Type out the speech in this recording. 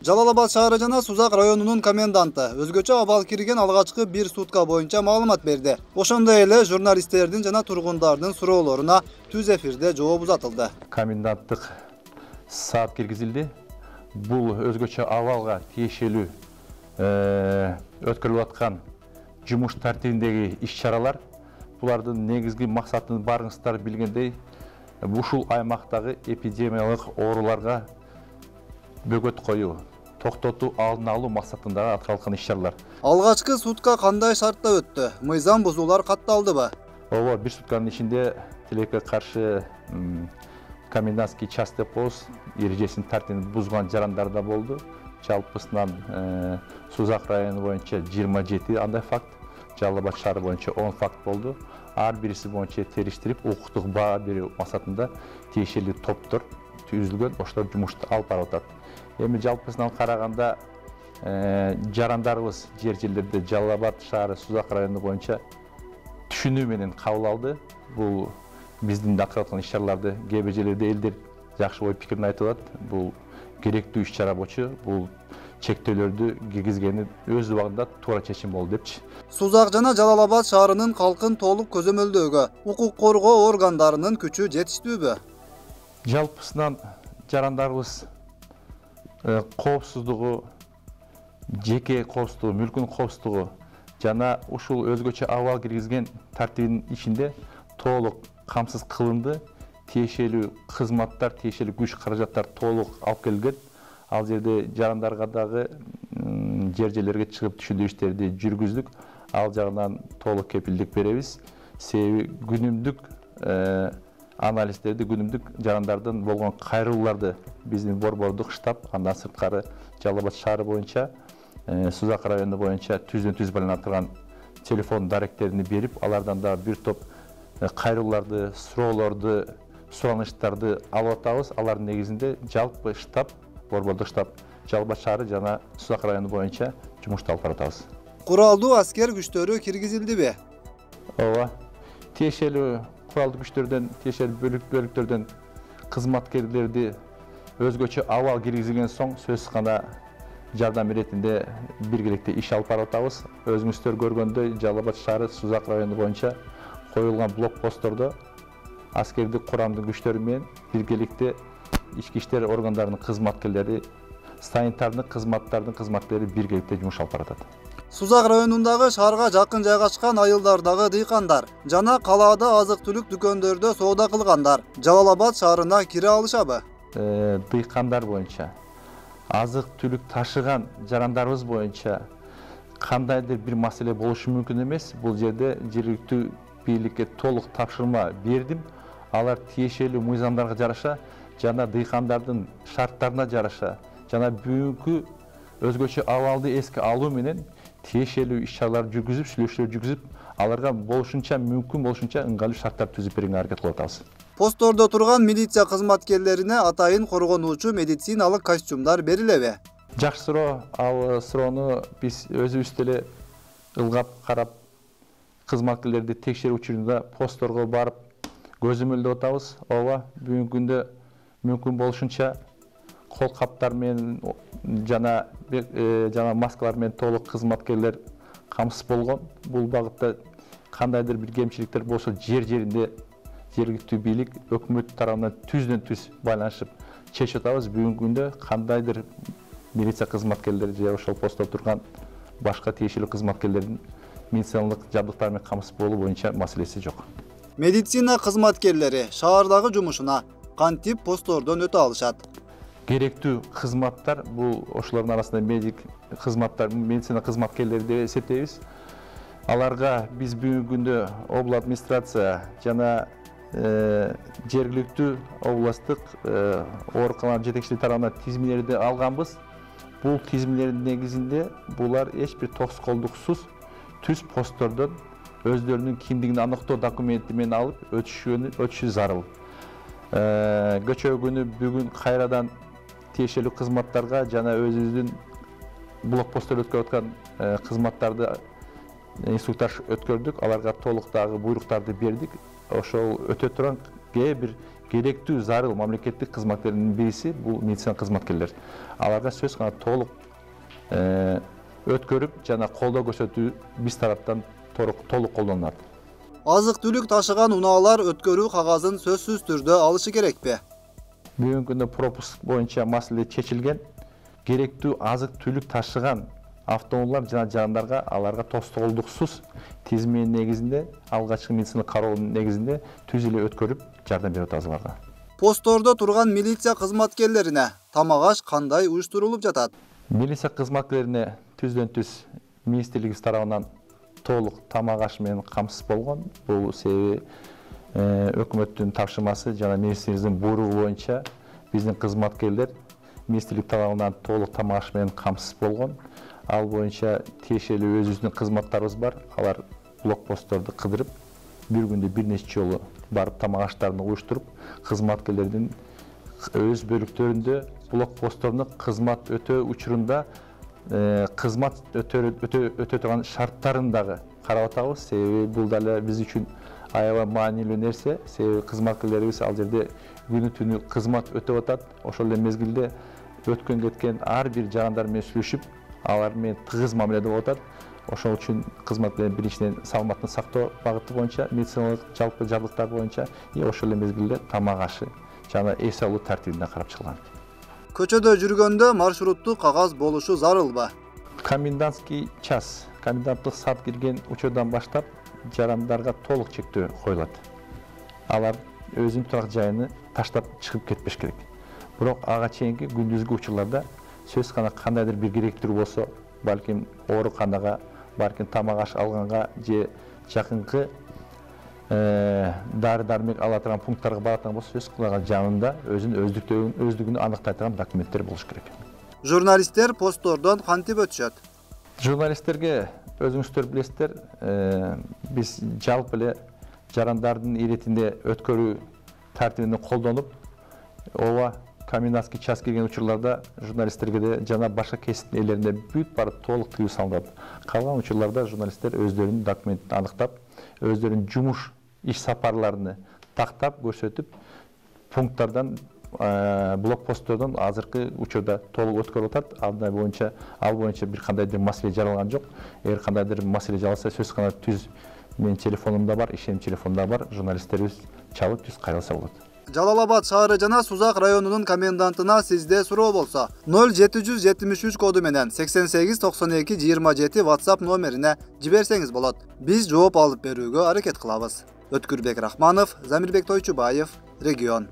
Жалал Абад шаары жана Сузак районунун коменданты өзгөчө абал кирген алгачкы бир сутка боюнча маалымат берди. Ошондой эле журналисттердин жана тургундардын суроолоруна түз эфирде жооп узатылды. Коменданттык саат киргизилди. Бул өзгөчө абалга тиешелүү өткөрүлүп аткан жумуш тартибиндеги иш-чаралар. Булардын негизги максатын барыңыздар билгендей, ушул аймактагы эпидемиялык ооруларга бөгөт коюу, токтотуу, алдын алуу максатындагы аткарылган иш-чаралар. Алгачкы сутка кандай шартта өттү? Мыйзам бузуулар катталдыбы? Ооба, бир сутканын ичинде тилекке каршы комендантский час деп коебуз, эрежесин тартибин бузган жарандар да болду. Жалпысынан Сузак району боюнча 27 андай факт, Жалал Абад шаары боюнча 10 факт болду. Ар бириси боюнча териштирип, укуктук баа берүү максатында тиешелүү топтор түзүлгөн, ошолор жумушту алып барып атат. Эми жалпысынан караганда жарандарыбыз жер-жерлерде Жалал Абад шаары Сузак району боюнча түшүнүү менен кабыл алды. Бул биздин аткарып аткан иш-чараларды кээ бир жерлерде элдер жакшы ой пикирин айтып атат. Бул керектүү иш-чара болчу, бул чектөөлөрдү киргизгени өз убагында туура чечим болду депчи. Сузак жана Жалал Абад шаарынын калкын толук көзөмөлдөөгө укук коргоо органдарынын күчү жетиштүүбү? Жалпысынан жарандарыбыз коопсуздугу, жеке коопсуздугу, мүлкүн коопсуздугу жана ушул өзгөчө абал киргизген тартибинин ичинде толук камсыз кылынды. Тиешелүү кызматтар, тиешелүү күч каражаттар толук алып келген. Ал жерде жарандарга дагы жер-жерлерге чыгып түшүндүрүү иштерди жүргүздүк. Ал жагынан толук кепилдик беребиз. Себеби күнүмдүк анализдерди, күнүмдүк жарандардын болгон кайрылууларды биздин борбордук штаб, андан сырткары Жалал Абад шаары боюнча, Сузак району боюнча түздөн-түз байланып турган телефон даректерин берип, алардан да бир топ кайрылууларды, суроолорду, сураныштарды алып атабыз. Алардын негизинде жалпы штаб, борбордук штаб Жалал Абад шаары жана Сузак району боюнча жумушту алып баратабыз. Куралдуу аскер күчтөрү киргизилдиби? Ооба. Тиешелүү куралдуу күчтөрдөн, тиешелүү бөлүктөрдөн кызматкерлерди өзгөчө абал киргизилген соң сөзсүз гана жардам иретинде биргеликте иш алып барып атабыз. Өзүңүздөр көргөндөй Жалал Абад шаары Сузак району боюнча коюлган блокпосттордо аскердик курамдын күчтөрү менен биргеликте ички иштер органдарынын кызматкерлери, санитардык кызматтардын кызматкерлери биргеликте жумуш алып баратат. Сузак районундагы шаарга жакын жайгашкан айылдардагы дыйкандар жана калаада азык-түлүк дүкөндөрдө соода кылгандар Жалал Абад шаарына кире алышабы? Дыйкандар боюнча, азык-түлүк ташыган жарандарыбыз боюнча кандайдыр бир маселе болушу мүмкүн эмес. Бул жерде жергиликтүү бийликке толук тапшырма бердим. Алар тиешелүү мыйзамдарга жараша жана дыйкандардын шарттарына жараша жана бүгүнкү өзгөчө абалды эске алуу менен тиешелүү иш-чаралар жүргүзүп, сүйлөшүүлөр жүргүзүп, аларга болушунча мүмкүн болушунча ыңгайлуу шарттар түзүп берүүгө аракет кылып атабыз. Посттордо турган милиция кызматкерлерине атайын коргонуучу медициналык костюмдар берилеби? Жакшы суроо. Ал суроону биз өзүбүз деле ылгап карап, кызматкерлерди текшерүү учурунда постторго барып көзөмөлдөп атабыз. Ооба, бүгүнкү күндө мүмкүн болушунча кол каптар менен жана маскалар менен толук кызматкерлер камсыз болгон. Бул багытта кандайдыр бир кемчиликтер болсо жер-жеринде жергиликтүү бийлик өкмөт тарабынан түздөн-түз байланышып чечип атабыз. Бүгүнкү күндө кандайдыр милиция кызматкерлери же ошол постто турган башка тиешелүү кызматкерлердин медициналык жабдыктар менен камсыз болуу боюнча маселеси жок. Медицина кызматкерлери шаардагы жумушуна кантип посттордон өтө алышат? Керектүү кызматтар, бул ошолордун арасында медицина кызматкерлери деп эсептейбиз. Аларга биз бүгүнкү күндө обл администрация жана жергиликтүү областтык ооруканалар жетекчилиги тарабынан тизмелерди алганбыз. Бул тизмелердин негизинде булар эч бир тоскоолдуксуз түз посттордон өздөрүнүн кимдигин аныктоо документи менен алып өтүшү зарыл. Көчө күнү бүгүн кайрадан тиешелүү кызматтарга жана өзүбүздүн блокпосттордо өткөрүп аткан кызматтарды инструктаж өткөрдүк. Аларга толук дагы буйруктарды бердик. Ошол өтө турган кээ бир керектүү зарыл мамлекеттик кызматкерлердин бириси бул медицина кызматкерлер. Аларга сөз гана толук өткөрүп жана колдоо көрсөтүү биз тараптан толук колдонулат. Азык-түлүк ташыган унаалар өткөрүү кагазын сөзсүз түрдө алышы керекпи? Бүгүнкү күндө пропуск боюнча маселе чечилген. Керектүү азык-түлүк ташыган автоунаалар жана жандарга аларга тостолдуксуз тизмени негизинде, алгачкы медициналык кароонун негизинде түз эле өткөрүп жардам берип атабыз аларга. Посттордо турган милиция кызматкерлерине тамак аш кандай уюштурулуп жатат? Милиция кызматкерлерине түздөн-түз министрлигибиз тарабынан толук тамак аш менен камсыз болгон. Бул себеби өкмөттүн тапшырмасы жана министрлигибиздин буйругу боюнча биздин кызматкерлер министрлик тарабынан толук тамак аш менен камсыз болгон. Ал боюнча тиешелүү өзүбүздүн кызматтарыбыз бар. Алар блокпостторду кыдырып, бир күндө бир нече жолу барып тамак аштарын уюштуруп, кызматкерлердин өз бөлүктөрүндө блокпосттордун кызмат өтөө учурунда кызмат өтө турган шарттарын дагы карап атабыз. Себеби бул дагы биз үчүн аябай маанилүү нерсе. Себеби кызматкерлерибиз ал жерде күнү түнү кызмат өтөп атат. Ошол эле мезгилде өткөн кеткен ар бир жагандар менен сүйлөшүп, алар менен тыгыз мамиле болуп атат. Ошол үчүн кызматкерлер биринчиден саламаттык сактоо багыты боюнча, медициналык жалпы жабдыктар боюнча ошол эле мезгилде тамак ашы жана эс алуу тартибине карап чыгылган. Көчөдө жүргөндө маршруттук кагаз болушу зарылбы? Комендантский час, коменданттык саат кирген учурдан баштап жарандарга толук чектөө коюлат. Алар өзүнүн турак жайын таштап чыгып кетпеш керек. Бирок ага чейинки күндүзгү учурларда сөз гана кандайдыр бир керектүү болсо, балким ооруканага, балким тамак аш алганга же жакынкы дары-дармек ала турган пункттарга баратан болсо, сөз кылаган жанында өзүнүн өздүгүн аныктайт турган документтер болуш керек. Журналисттер посттордон кантип өтүшөт? Журналисттерге өзүңүздөр билесиздер, биз жалпы эле жарандардын иретинде өткөрүү тартибине колдонуп, ооба комендантский час кирген учурларда журналисттерге де жана башка кесиптин ээлерине бүт барып толук тыюу салынат. Калган учурларда журналисттер өздөрүнүн документин аныктап, өздөрүнүн жумуш иш сапарларыны тактап көрсөтүп, пункттардан, блокпосттордон азыркы учурда толук өткөрүп атат. Ал боюнча бир кандайдыр маселе жаралган жок. Эгер кандайдыр маселе жаралса, сөз гана түз менин телефонумда бар, ишеним телефонумда бар, журналисттерибиз чалып түз кайрылса болот. Жалал-Абад шаары жана Сузак районунун комендантына сизде суроо болсо 0773 коду менен 88 92 27 WhatsApp номерине жиберсеңиз болот. Биз жооп алып берүүгө аракет кылабыз. Өткүрбек Рахманов, Замирбек Тойчубаев, Регион.